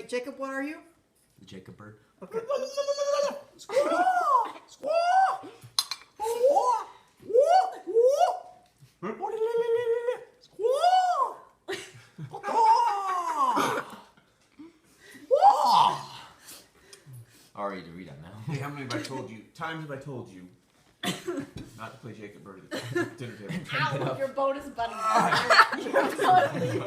Jacob, what are you? The Jacob bird. Okay. Squaw! Squaw! Already to read that now. Hey, how many have I told you? Times have I told you not to play Jacob Bird at the dinner table? Ow, your bonus button. You're totally